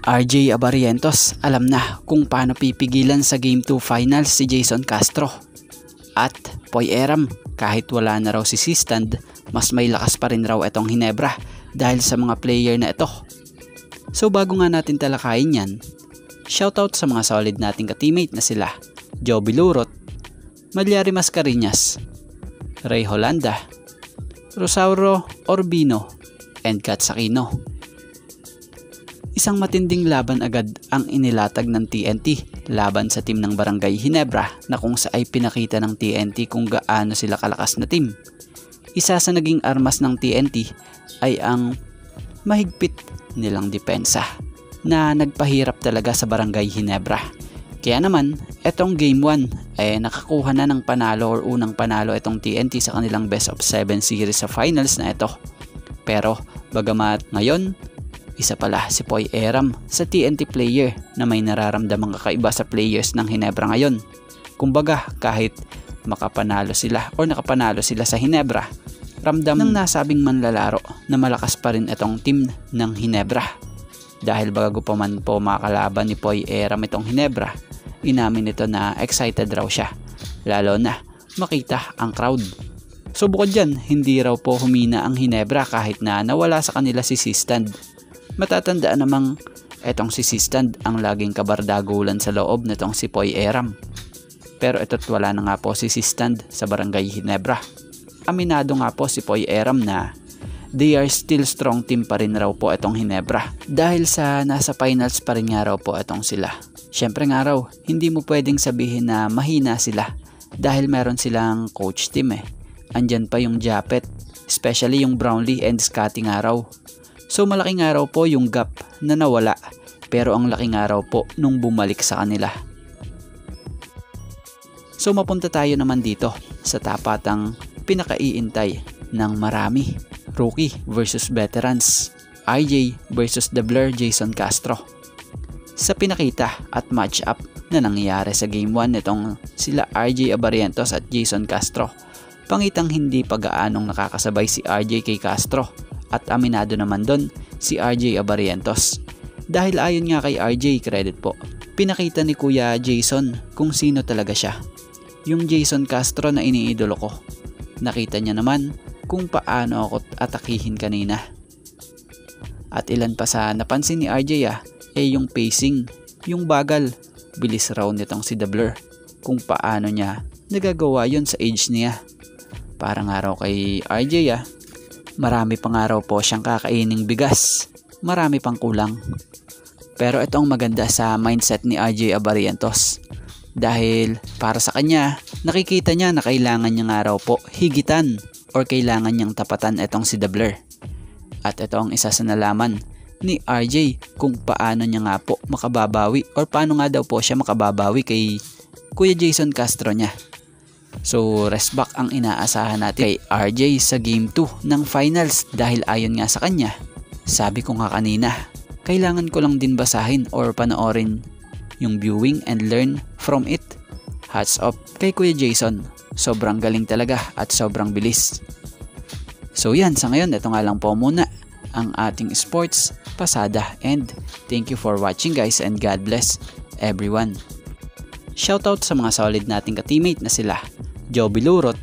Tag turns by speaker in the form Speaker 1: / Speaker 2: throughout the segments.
Speaker 1: RJ Abarientos alam na kung paano pipigilan sa Game 2 Finals si Jason Castro. At Poy Eram, kahit wala na raw si Sistand, mas may lakas pa rin raw itong Hinebra dahil sa mga player na ito. So bago nga natin talakayin yan, shoutout sa mga solid nating ka-teammate na sila Joby Lurot, Malyari Mascareñas, Ray Holanda, Rosauro Orbino, and Kat Sakino. Isang matinding laban agad ang inilatag ng TNT laban sa team ng Barangay Hinebra na kung saan ay pinakita ng TNT kung gaano sila kalakas na team. Isa sa naging armas ng TNT ay ang mahigpit nilang depensa na nagpahirap talaga sa Barangay Hinebra. Kaya naman, etong Game 1 ay nakakuha na ng panalo or unang panalo itong TNT sa kanilang Best of 7 series sa finals na ito. Pero bagamat ngayon, isa pala si Poy Eram sa TNT player na may nararamdamang kakaiba sa players ng Hinebra ngayon. Kumbaga kahit makapanalo sila o nakapanalo sila sa Hinebra, ramdam ng nasabing manlalaro na malakas pa rin itong team ng Hinebra. Dahil bago pa man po makakalaban ni Poy Eram itong Hinebra, inamin nito na excited raw siya, lalo na makita ang crowd. So bukod dyan, hindi raw po humina ang Hinebra kahit na nawala sa kanila si Sistand. Matatandaan namang etong si Sistand ang laging kabardagulan sa loob nitong si Poy Eram. Pero ito't wala na nga po si Sistand sa Barangay Hinebra. Aminado nga po si Poy Eram na they are still strong team pa rin raw po itong Hinebra. Dahil sa nasa finals pa rin nga raw po itong sila. Syempre nga raw, hindi mo pwedeng sabihin na mahina sila dahil meron silang coach team eh. Andyan pa yung Japet, especially yung Brownlee and Scotty nga raw. So malaki nga raw po yung gap na nawala, pero ang laki nga raw po nung bumalik sa kanila. So mapunta tayo naman dito sa tapatang pinakaiintay ng marami. Rookie versus veterans, RJ versus The Blur Jason Castro. Sa pinakita at match-up na nangyayari sa Game 1 nitong sila RJ Abarientos at Jason Castro, pangitang hindi pa gaanong nakakasabay si RJ kay Castro. At aminado naman doon si RJ Abarientos. Dahil ayon nga kay RJ, credit po, pinakita ni Kuya Jason kung sino talaga siya. Yung Jason Castro na iniidolo ko. Nakita niya naman kung paano ako atakihin kanina. At ilan pa sa napansin ni RJ yung pacing, yung bagal, bilis raw nitong si The Blur. Kung paano niya nagagawa yon sa age niya. Para nga raw kay RJ marami pang araw po siyang kakaining bigas. Marami pang kulang. Pero ito ang maganda sa mindset ni RJ Abarientos. Dahil para sa kanya, nakikita niya na kailangan niya nga raw po higitan or kailangan niyang tapatan itong si The Blur. At ito ang isa sa nalaman ni RJ kung paano niya nga po makababawi or paano nga daw po siya makababawi kay Kuya Jason Castro niya. So rest back ang inaasahan natin kay RJ sa Game 2 ng Finals dahil ayon nga sa kanya, sabi ko nga kanina, kailangan ko lang din basahin or panoorin yung viewing and learn from it. Hats off kay Kuya Jason, sobrang galing talaga at sobrang bilis. So yan, sa ngayon ito nga lang po muna ang ating sports pasada and thank you for watching guys and God bless everyone. Shoutout sa mga solid nating ka-teammate na sila Joby Lurot,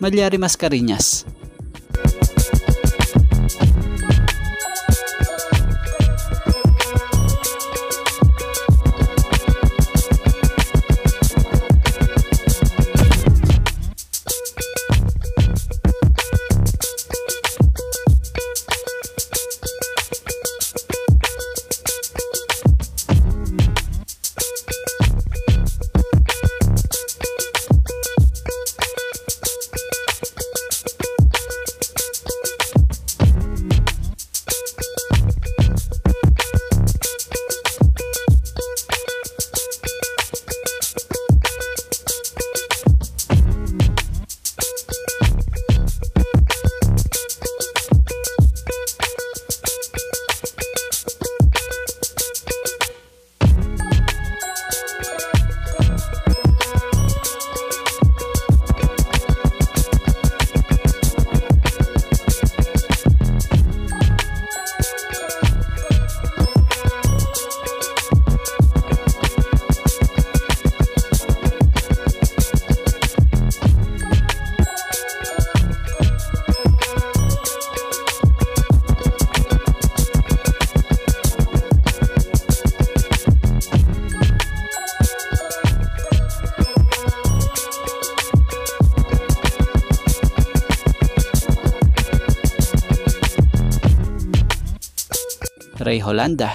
Speaker 1: Malyari Mascareñas. Rey Holanda.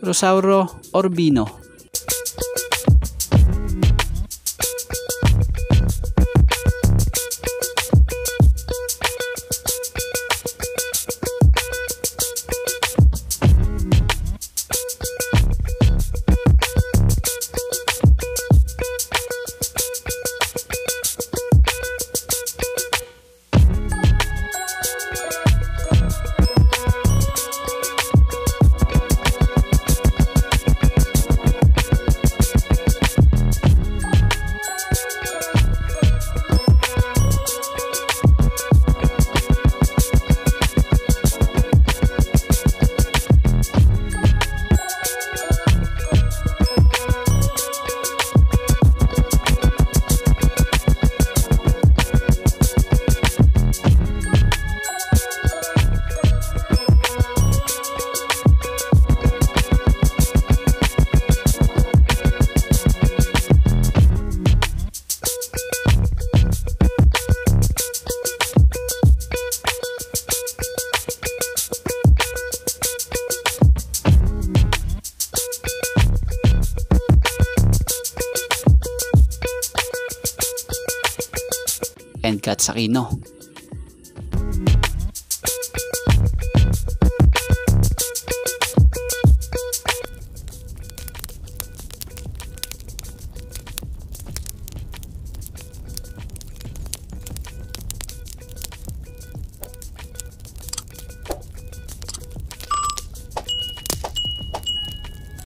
Speaker 1: Rosauro Orbino. And Kat Aquino.